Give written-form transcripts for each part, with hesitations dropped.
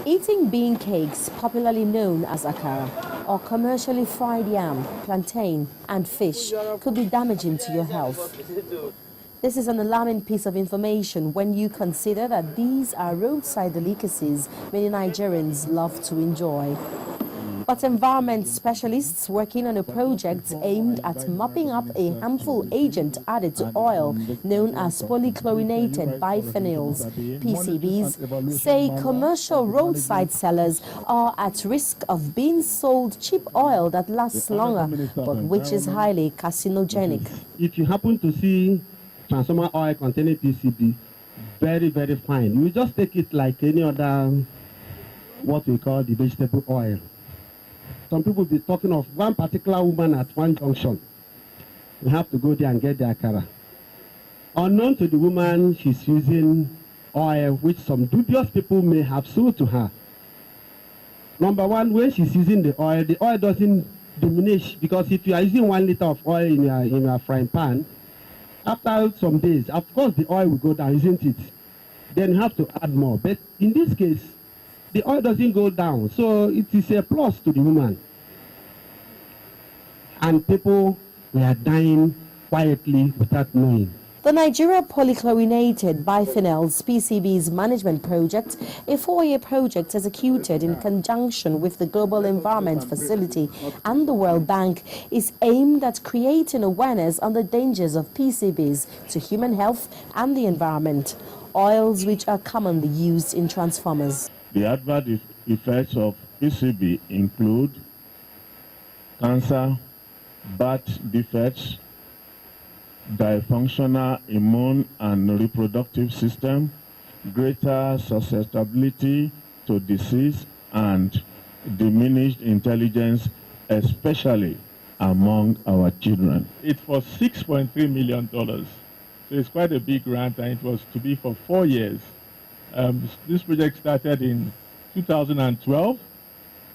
Eating bean cakes, popularly known as akara, or commercially fried yam, plantain, and fish could be damaging to your health. This is an alarming piece of information when you consider that these are roadside delicacies many Nigerians love to enjoy. But environment specialists working on a project aimed at mopping up a harmful agent added to oil known as polychlorinated biphenyls, PCBs, say commercial roadside sellers are at risk of being sold cheap oil that lasts longer, but which is highly carcinogenic. If you happen to see transformer oil containing PCB, very, very fine. You just take it like any other, what we call the vegetable oil. Some people be talking of one particular woman at one junction. We have to go there and get the akara. Unknown to the woman, she's using oil which some dubious people may have sold to her. Number one, when she's using the oil doesn't diminish, because if you are using 1 liter of oil in your frying pan, after some days, of course the oil will go down, isn't it? Then you have to add more. But in this case, the oil doesn't go down, so it is a plus to the woman. And people were dying quietly without knowing. The Nigeria Polychlorinated biphenyls PCBs management project, a 4-year project executed in conjunction with the Global Environment Facility and the World Bank, is aimed at creating awareness on the dangers of PCBs to human health and the environment, oils which are commonly used in transformers. The adverse effects of PCB include cancer, birth defects, dysfunctional immune and reproductive system, greater susceptibility to disease, and diminished intelligence, especially among our children. It's for $6.3 million. So it's quite a big grant, and it was to be for 4 years. This project started in 2012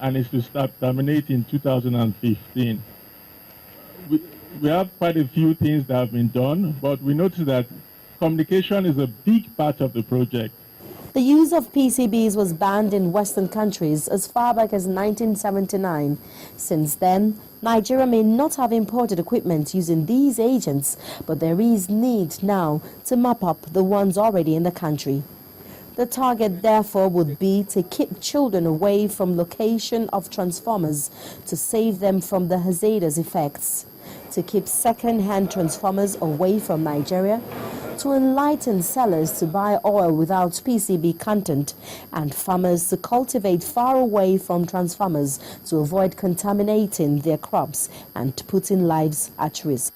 and is to terminate in 2015. We have quite a few things that have been done, but we noticed that communication is a big part of the project. The use of PCBs was banned in Western countries as far back as 1979. Since then, Nigeria may not have imported equipment using these agents, but there is need now to mop up the ones already in the country. The target, therefore, would be to keep children away from location of transformers to save them from the hazardous effects, to keep second-hand transformers away from Nigeria, to enlighten sellers to buy oil without PCB content, and farmers to cultivate far away from transformers to avoid contaminating their crops and putting lives at risk.